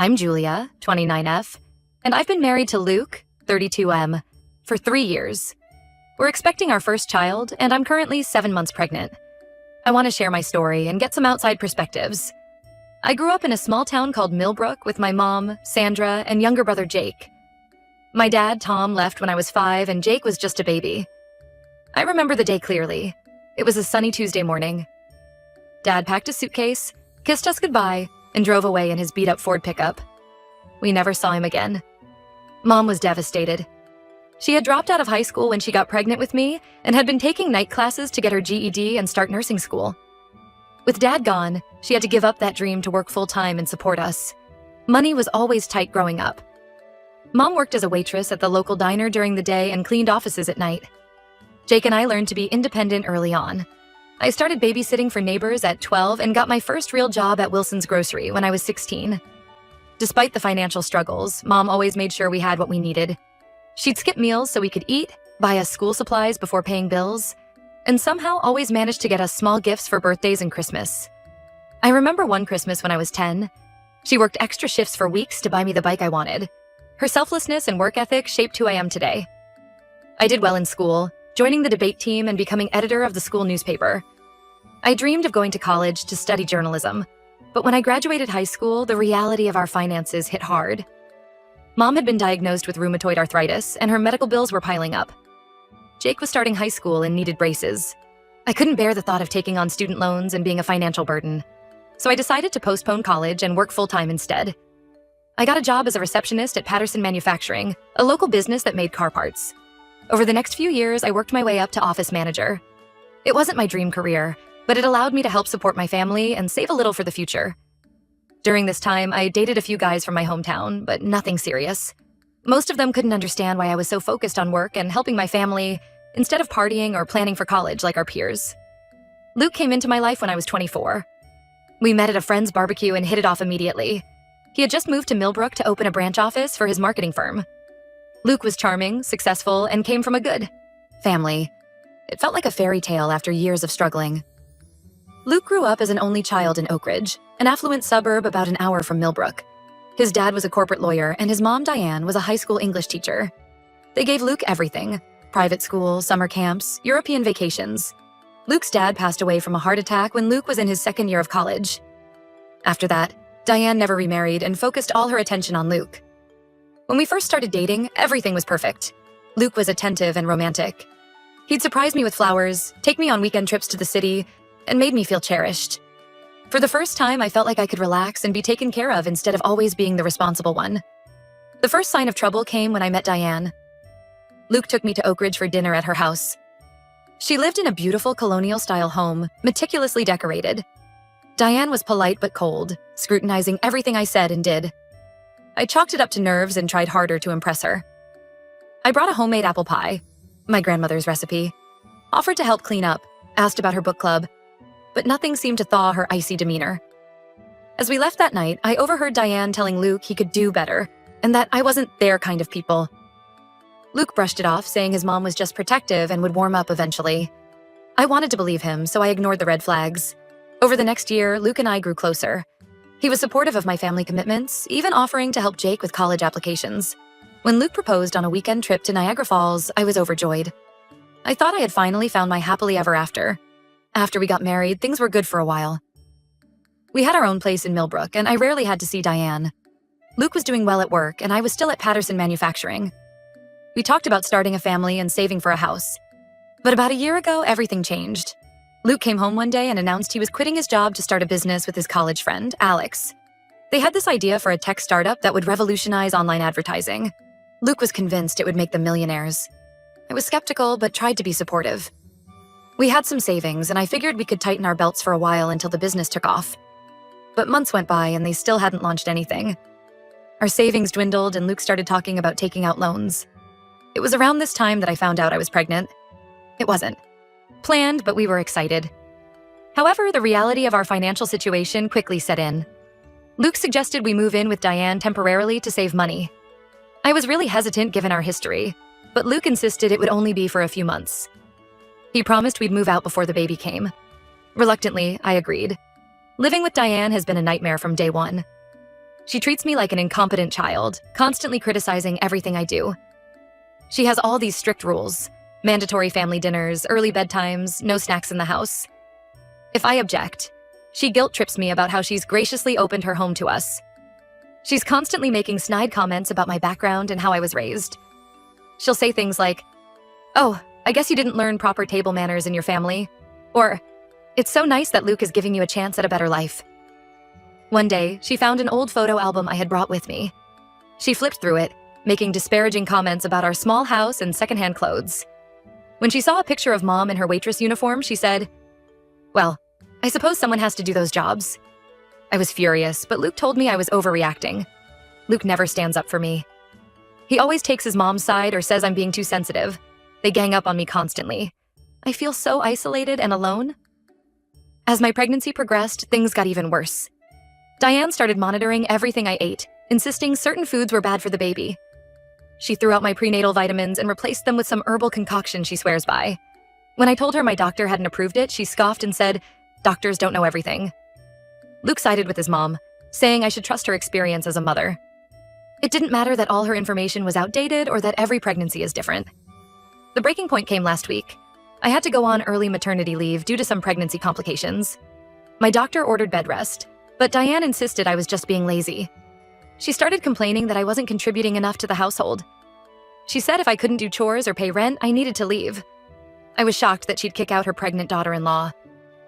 I'm Julia, 29F, and I've been married to Luke, 32M, for 3 years. We're expecting our first child, and I'm currently 7 months pregnant. I want to share my story and get some outside perspectives. I grew up in a small town called Millbrook with my mom, Sandra, and younger brother Jake. My dad, Tom, left when I was 5, and Jake was just a baby. I remember the day clearly. It was a sunny Tuesday morning. Dad packed a suitcase, kissed us goodbye, and drove away in his beat-up Ford pickup. We never saw him again. Mom was devastated. She had dropped out of high school when she got pregnant with me and had been taking night classes to get her GED and start nursing school. With Dad gone, she had to give up that dream to work full-time and support us. Money was always tight growing up. Mom worked as a waitress at the local diner during the day and cleaned offices at night. Jake and I learned to be independent early on. I started babysitting for neighbors at 12 and got my first real job at Wilson's Grocery when I was 16. Despite the financial struggles, Mom always made sure we had what we needed. She'd skip meals so we could eat, buy us school supplies before paying bills, and somehow always managed to get us small gifts for birthdays and Christmas. I remember one Christmas when I was 10. She worked extra shifts for weeks to buy me the bike I wanted. Her selflessness and work ethic shaped who I am today. I did well in school, joining the debate team and becoming editor of the school newspaper. I dreamed of going to college to study journalism, but when I graduated high school, the reality of our finances hit hard. Mom had been diagnosed with rheumatoid arthritis, and her medical bills were piling up. Jake was starting high school and needed braces. I couldn't bear the thought of taking on student loans and being a financial burden, so I decided to postpone college and work full-time instead. I got a job as a receptionist at Patterson Manufacturing, a local business that made car parts. Over the next few years, I worked my way up to office manager. It wasn't my dream career, but it allowed me to help support my family and save a little for the future. During this time, I dated a few guys from my hometown, but nothing serious. Most of them couldn't understand why I was so focused on work and helping my family instead of partying or planning for college like our peers. Luke came into my life when I was 24. We met at a friend's barbecue and hit it off immediately. He had just moved to Millbrook to open a branch office for his marketing firm. Luke was charming, successful, and came from a good family. It felt like a fairy tale after years of struggling. Luke grew up as an only child in Oak Ridge, an affluent suburb about an hour from Millbrook. His dad was a corporate lawyer, and his mom, Diane, was a high school English teacher. They gave Luke everything: private school, summer camps, European vacations. Luke's dad passed away from a heart attack when Luke was in his second year of college. After that, Diane never remarried and focused all her attention on Luke. When we first started dating, everything was perfect. Luke was attentive and romantic. He'd surprise me with flowers, take me on weekend trips to the city, and made me feel cherished. For the first time, I felt like I could relax and be taken care of instead of always being the responsible one. The first sign of trouble came when I met Diane. Luke took me to Oak Ridge for dinner at her house. She lived in a beautiful colonial-style home, meticulously decorated. Diane was polite but cold, scrutinizing everything I said and did. I chalked it up to nerves and tried harder to impress her. I brought a homemade apple pie, my grandmother's recipe, offered to help clean up, asked about her book club, but nothing seemed to thaw her icy demeanor. As we left that night, I overheard Diane telling Luke he could do better, and that I wasn't their kind of people. Luke brushed it off, saying his mom was just protective and would warm up eventually. I wanted to believe him, so I ignored the red flags. Over the next year, Luke and I grew closer. He was supportive of my family commitments, even offering to help Jake with college applications. When Luke proposed on a weekend trip to Niagara Falls, I was overjoyed. I thought I had finally found my happily ever after. After we got married, things were good for a while. We had our own place in Millbrook, and I rarely had to see Diane. Luke was doing well at work, and I was still at Patterson Manufacturing. We talked about starting a family and saving for a house. But about a year ago, everything changed. Luke came home one day and announced he was quitting his job to start a business with his college friend, Alex. They had this idea for a tech startup that would revolutionize online advertising. Luke was convinced it would make them millionaires. I was skeptical, but tried to be supportive. We had some savings, and I figured we could tighten our belts for a while until the business took off. But months went by, and they still hadn't launched anything. Our savings dwindled, and Luke started talking about taking out loans. It was around this time that I found out I was pregnant. It wasn't planned, but we were excited. However, the reality of our financial situation quickly set in. Luke suggested we move in with Diane temporarily to save money. I was really hesitant given our history, but Luke insisted it would only be for a few months. He promised we'd move out before the baby came. Reluctantly, I agreed. Living with Diane has been a nightmare from day one. She treats me like an incompetent child, constantly criticizing everything I do. She has all these strict rules: mandatory family dinners, early bedtimes, no snacks in the house. If I object, she guilt trips me about how she's graciously opened her home to us. She's constantly making snide comments about my background and how I was raised. She'll say things like, "Oh, I guess you didn't learn proper table manners in your family," or, "It's so nice that Luke is giving you a chance at a better life." One day, she found an old photo album I had brought with me. She flipped through it, making disparaging comments about our small house and secondhand clothes. When she saw a picture of Mom in her waitress uniform, she said, "Well, I suppose someone has to do those jobs." I was furious, but Luke told me I was overreacting. Luke never stands up for me. He always takes his mom's side or says I'm being too sensitive. They gang up on me constantly. I feel so isolated and alone. As my pregnancy progressed, things got even worse. Diane started monitoring everything I ate, insisting certain foods were bad for the baby. She threw out my prenatal vitamins and replaced them with some herbal concoction she swears by. When I told her my doctor hadn't approved it, she scoffed and said, "Doctors don't know everything." Luke sided with his mom, saying I should trust her experience as a mother. It didn't matter that all her information was outdated or that every pregnancy is different. The breaking point came last week. I had to go on early maternity leave due to some pregnancy complications. My doctor ordered bed rest, but Diane insisted I was just being lazy. She started complaining that I wasn't contributing enough to the household. She said if I couldn't do chores or pay rent, I needed to leave. I was shocked that she'd kick out her pregnant daughter-in-law.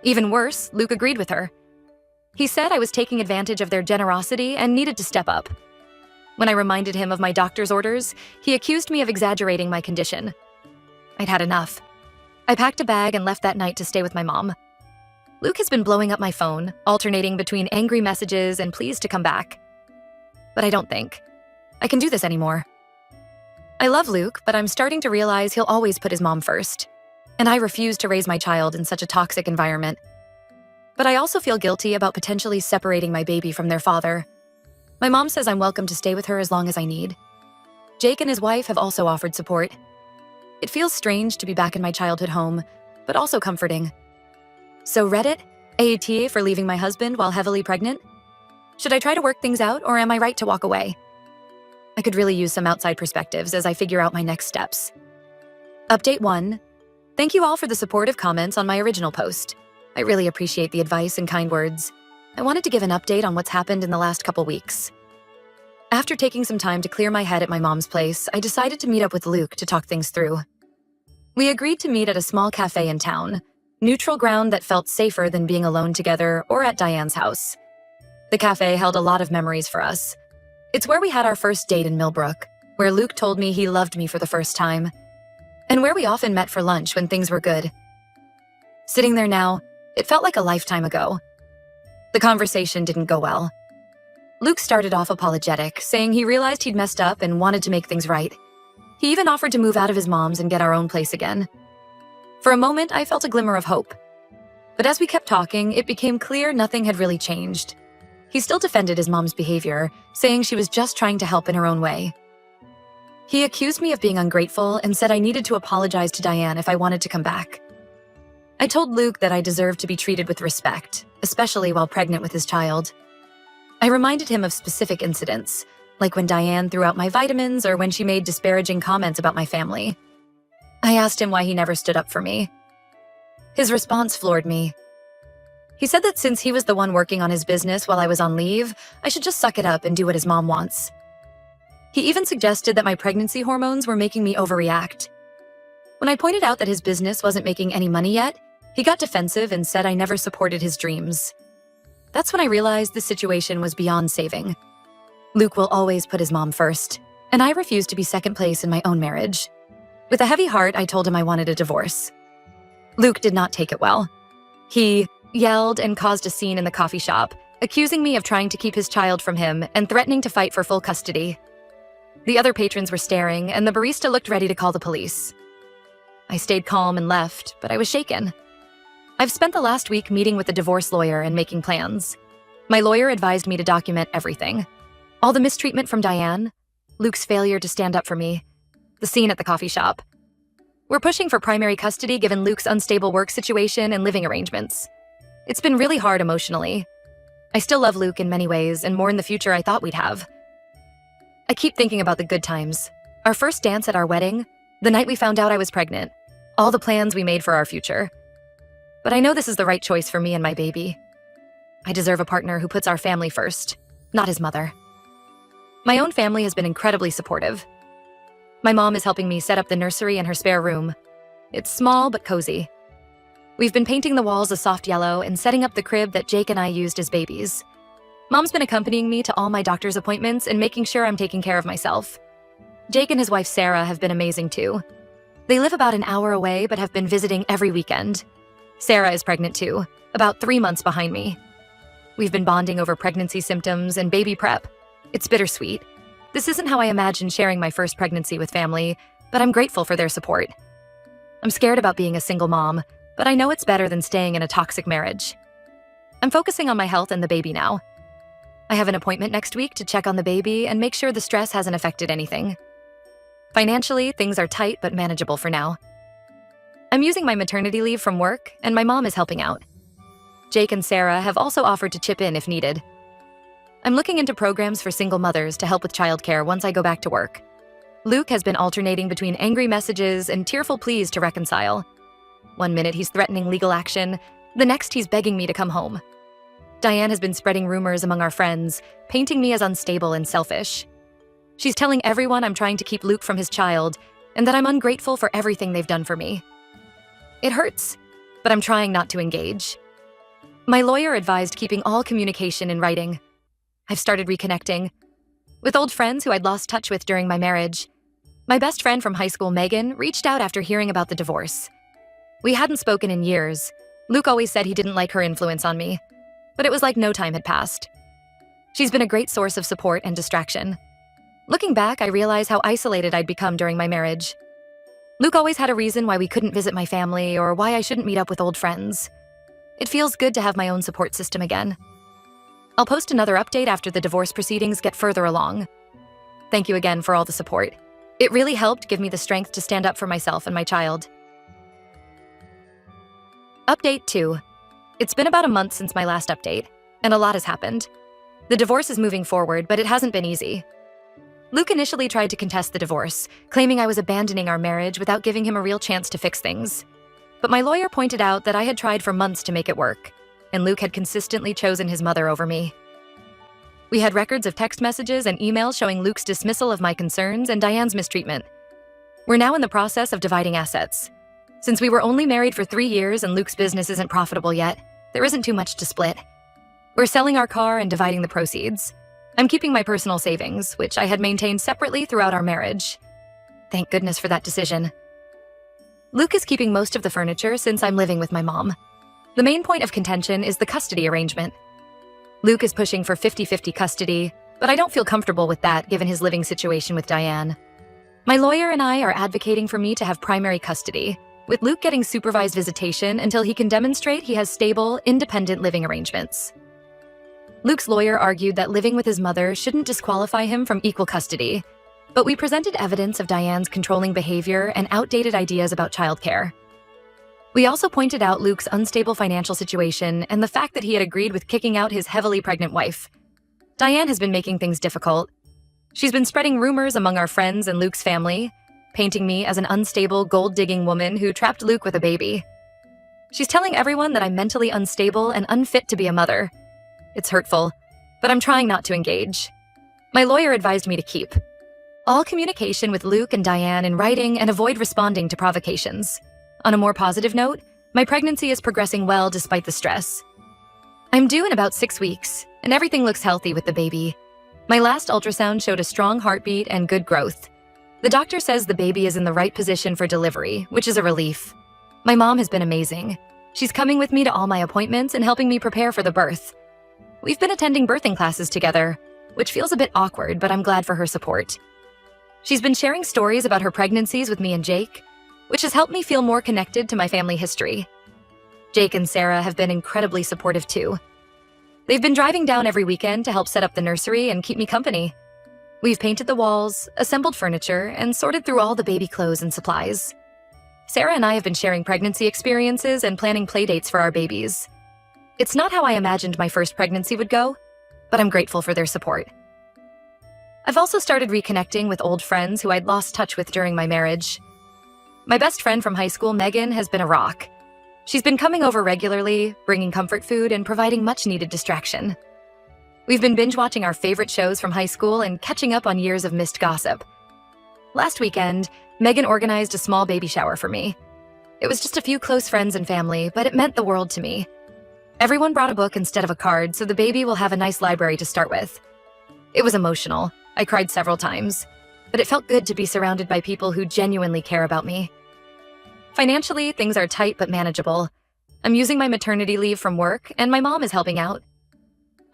Even worse, Luke agreed with her. He said I was taking advantage of their generosity and needed to step up. When I reminded him of my doctor's orders, he accused me of exaggerating my condition. I'd had enough. I packed a bag and left that night to stay with my mom. Luke has been blowing up my phone, alternating between angry messages and pleas to come back. But I don't think I can do this anymore. I love Luke, but I'm starting to realize he'll always put his mom first. And I refuse to raise my child in such a toxic environment. But I also feel guilty about potentially separating my baby from their father. My mom says I'm welcome to stay with her as long as I need. Jake and his wife have also offered support. It feels strange to be back in my childhood home, but also comforting. So Reddit, AATA for leaving my husband while heavily pregnant? Should I try to work things out, or am I right to walk away? I could really use some outside perspectives as I figure out my next steps. Update 1. Thank you all for the supportive comments on my original post. I really appreciate the advice and kind words. I wanted to give an update on what's happened in the last couple weeks. After taking some time to clear my head at my mom's place, I decided to meet up with Luke to talk things through. We agreed to meet at a small cafe in town, neutral ground that felt safer than being alone together or at Diane's house. The cafe held a lot of memories for us. It's where we had our first date in Millbrook, where Luke told me he loved me for the first time, and where we often met for lunch when things were good. Sitting there now, it felt like a lifetime ago. The conversation didn't go well. Luke started off apologetic, saying he realized he'd messed up and wanted to make things right. He even offered to move out of his mom's and get our own place again. For a moment, I felt a glimmer of hope. But as we kept talking, it became clear nothing had really changed. He still defended his mom's behavior, saying she was just trying to help in her own way. He accused me of being ungrateful and said I needed to apologize to Diane if I wanted to come back. I told Luke that I deserved to be treated with respect, especially while pregnant with his child. I reminded him of specific incidents, like when Diane threw out my vitamins or when she made disparaging comments about my family. I asked him why he never stood up for me. His response floored me. He said that since he was the one working on his business while I was on leave, I should just suck it up and do what his mom wants. He even suggested that my pregnancy hormones were making me overreact. When I pointed out that his business wasn't making any money yet, he got defensive and said I never supported his dreams. That's when I realized the situation was beyond saving. Luke will always put his mom first, and I refuse to be second place in my own marriage. With a heavy heart, I told him I wanted a divorce. Luke did not take it well. He yelled and caused a scene in the coffee shop, accusing me of trying to keep his child from him and threatening to fight for full custody. The other patrons were staring, and the barista looked ready to call the police. I stayed calm and left, but I was shaken. I've spent the last week meeting with a divorce lawyer and making plans. My lawyer advised me to document everything. All the mistreatment from Diane, Luke's failure to stand up for me, the scene at the coffee shop. We're pushing for primary custody given Luke's unstable work situation and living arrangements. It's been really hard emotionally. I still love Luke in many ways and more in the future I thought we'd have. I keep thinking about the good times. Our first dance at our wedding, the night we found out I was pregnant, all the plans we made for our future. But I know this is the right choice for me and my baby. I deserve a partner who puts our family first, not his mother. My own family has been incredibly supportive. My mom is helping me set up the nursery in her spare room. It's small but cozy. We've been painting the walls a soft yellow and setting up the crib that Jake and I used as babies. Mom's been accompanying me to all my doctor's appointments and making sure I'm taking care of myself. Jake and his wife Sarah have been amazing too. They live about an hour away but have been visiting every weekend. Sarah is pregnant too, about 3 months behind me. We've been bonding over pregnancy symptoms and baby prep. It's bittersweet. This isn't how I imagined sharing my first pregnancy with family, but I'm grateful for their support. I'm scared about being a single mom, but I know it's better than staying in a toxic marriage. I'm focusing on my health and the baby now. I have an appointment next week to check on the baby and make sure the stress hasn't affected anything. Financially, things are tight but manageable for now. I'm using my maternity leave from work, and my mom is helping out. Jake and Sarah have also offered to chip in if needed. I'm looking into programs for single mothers to help with childcare once I go back to work. Luke has been alternating between angry messages and tearful pleas to reconcile. One minute he's threatening legal action, the next he's begging me to come home. Diane has been spreading rumors among our friends, painting me as unstable and selfish. She's telling everyone I'm trying to keep Luke from his child, and that I'm ungrateful for everything they've done for me. It hurts, but I'm trying not to engage. My lawyer advised keeping all communication in writing. I've started reconnecting with old friends who I'd lost touch with during my marriage. My best friend from high school, Megan, reached out after hearing about the divorce. We hadn't spoken in years. Luke always said he didn't like her influence on me, but it was like no time had passed. She's been a great source of support and distraction. Looking back, I realize how isolated I'd become during my marriage. Luke always had a reason why we couldn't visit my family or why I shouldn't meet up with old friends. It feels good to have my own support system again. I'll post another update after the divorce proceedings get further along. Thank you again for all the support. It really helped give me the strength to stand up for myself and my child. Update 2. It's been about a month since my last update, and a lot has happened. The divorce is moving forward, but it hasn't been easy. Luke initially tried to contest the divorce, claiming I was abandoning our marriage without giving him a real chance to fix things. But my lawyer pointed out that I had tried for months to make it work, and Luke had consistently chosen his mother over me. We had records of text messages and emails showing Luke's dismissal of my concerns and Diane's mistreatment. We're now in the process of dividing assets. Since we were only married for 3 years and Luke's business isn't profitable yet, there isn't too much to split. We're selling our car and dividing the proceeds. I'm keeping my personal savings, which I had maintained separately throughout our marriage. Thank goodness for that decision. Luke is keeping most of the furniture since I'm living with my mom. The main point of contention is the custody arrangement. Luke is pushing for 50-50 custody, but I don't feel comfortable with that given his living situation with Diane. My lawyer and I are advocating for me to have primary custody, with Luke getting supervised visitation until he can demonstrate he has stable, independent living arrangements. Luke's lawyer argued that living with his mother shouldn't disqualify him from equal custody, but we presented evidence of Diane's controlling behavior and outdated ideas about childcare. We also pointed out Luke's unstable financial situation and the fact that he had agreed with kicking out his heavily pregnant wife. Diane has been making things difficult. She's been spreading rumors among our friends and Luke's family, painting me as an unstable, gold-digging woman who trapped Luke with a baby. She's telling everyone that I'm mentally unstable and unfit to be a mother. It's hurtful, but I'm trying not to engage. My lawyer advised me to keep all communication with Luke and Diane in writing and avoid responding to provocations. On a more positive note, my pregnancy is progressing well despite the stress. I'm due in about 6 weeks, and everything looks healthy with the baby. My last ultrasound showed a strong heartbeat and good growth. The doctor says the baby is in the right position for delivery, which is a relief. My mom has been amazing. She's coming with me to all my appointments and helping me prepare for the birth. We've been attending birthing classes together, which feels a bit awkward, but I'm glad for her support. She's been sharing stories about her pregnancies with me and Jake, which has helped me feel more connected to my family history. Jake and Sarah have been incredibly supportive too. They've been driving down every weekend to help set up the nursery and keep me company. We've painted the walls, assembled furniture, and sorted through all the baby clothes and supplies. Sarah and I have been sharing pregnancy experiences and planning playdates for our babies. It's not how I imagined my first pregnancy would go, but I'm grateful for their support. I've also started reconnecting with old friends who I'd lost touch with during my marriage. My best friend from high school, Megan, has been a rock. She's been coming over regularly, bringing comfort food, and providing much-needed distraction. We've been binge-watching our favorite shows from high school and catching up on years of missed gossip. Last weekend, Megan organized a small baby shower for me. It was just a few close friends and family, but it meant the world to me. Everyone brought a book instead of a card, so the baby will have a nice library to start with. It was emotional. I cried several times, but it felt good to be surrounded by people who genuinely care about me. Financially, things are tight but manageable. I'm using my maternity leave from work, and my mom is helping out.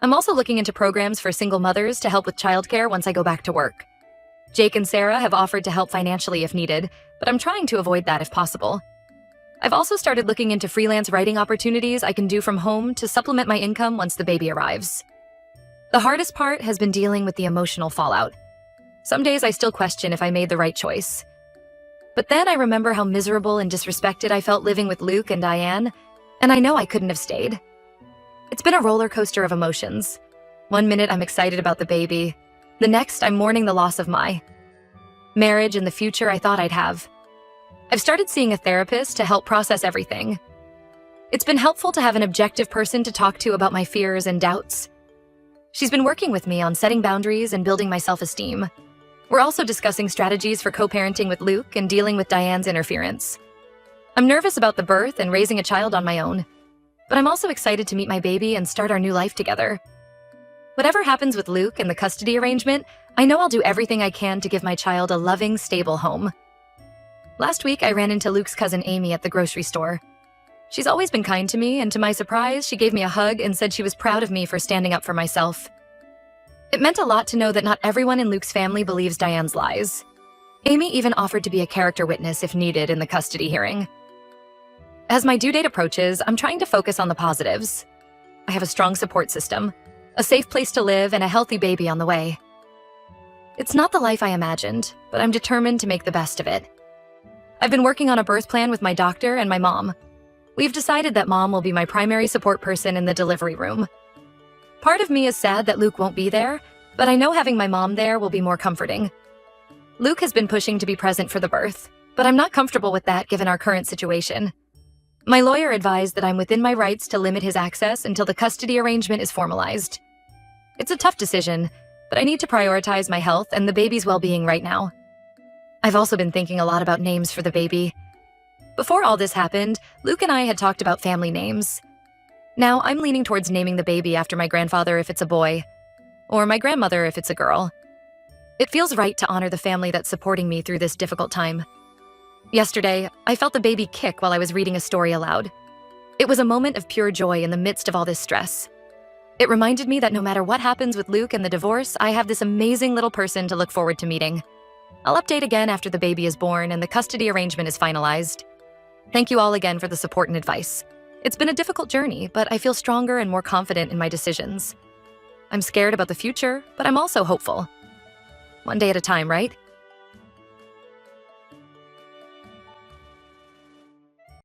I'm also looking into programs for single mothers to help with childcare once I go back to work. Jake and Sarah have offered to help financially if needed, but I'm trying to avoid that if possible. I've also started looking into freelance writing opportunities I can do from home to supplement my income once the baby arrives. The hardest part has been dealing with the emotional fallout. Some days I still question if I made the right choice. But then I remember how miserable and disrespected I felt living with Luke and Diane, and I know I couldn't have stayed. It's been a roller coaster of emotions. One minute I'm excited about the baby. The next I'm mourning the loss of my marriage and the future I thought I'd have. I've started seeing a therapist to help process everything. It's been helpful to have an objective person to talk to about my fears and doubts. She's been working with me on setting boundaries and building my self-esteem. We're also discussing strategies for co-parenting with Luke and dealing with Diane's interference. I'm nervous about the birth and raising a child on my own, but I'm also excited to meet my baby and start our new life together. Whatever happens with Luke and the custody arrangement, I know I'll do everything I can to give my child a loving, stable home. Last week, I ran into Luke's cousin Amy at the grocery store. She's always been kind to me, and to my surprise, she gave me a hug and said she was proud of me for standing up for myself. It meant a lot to know that not everyone in Luke's family believes Diane's lies. Amy even offered to be a character witness if needed in the custody hearing. As my due date approaches, I'm trying to focus on the positives. I have a strong support system, a safe place to live, and a healthy baby on the way. It's not the life I imagined, but I'm determined to make the best of it. I've been working on a birth plan with my doctor and my mom. We've decided that mom will be my primary support person in the delivery room. Part of me is sad that Luke won't be there, but I know having my mom there will be more comforting. Luke has been pushing to be present for the birth, but I'm not comfortable with that given our current situation. My lawyer advised that I'm within my rights to limit his access until the custody arrangement is formalized. It's a tough decision, but I need to prioritize my health and the baby's well-being right now. I've also been thinking a lot about names for the baby. Before all this happened, Luke and I had talked about family names. Now I'm leaning towards naming the baby after my grandfather if it's a boy, or my grandmother if it's a girl. It feels right to honor the family that's supporting me through this difficult time. Yesterday, I felt the baby kick while I was reading a story aloud. It was a moment of pure joy in the midst of all this stress. It reminded me that no matter what happens with Luke and the divorce, I have this amazing little person to look forward to meeting. I'll update again after the baby is born and the custody arrangement is finalized. Thank you all again for the support and advice. It's been a difficult journey, but I feel stronger and more confident in my decisions. I'm scared about the future, but I'm also hopeful. One day at a time, right?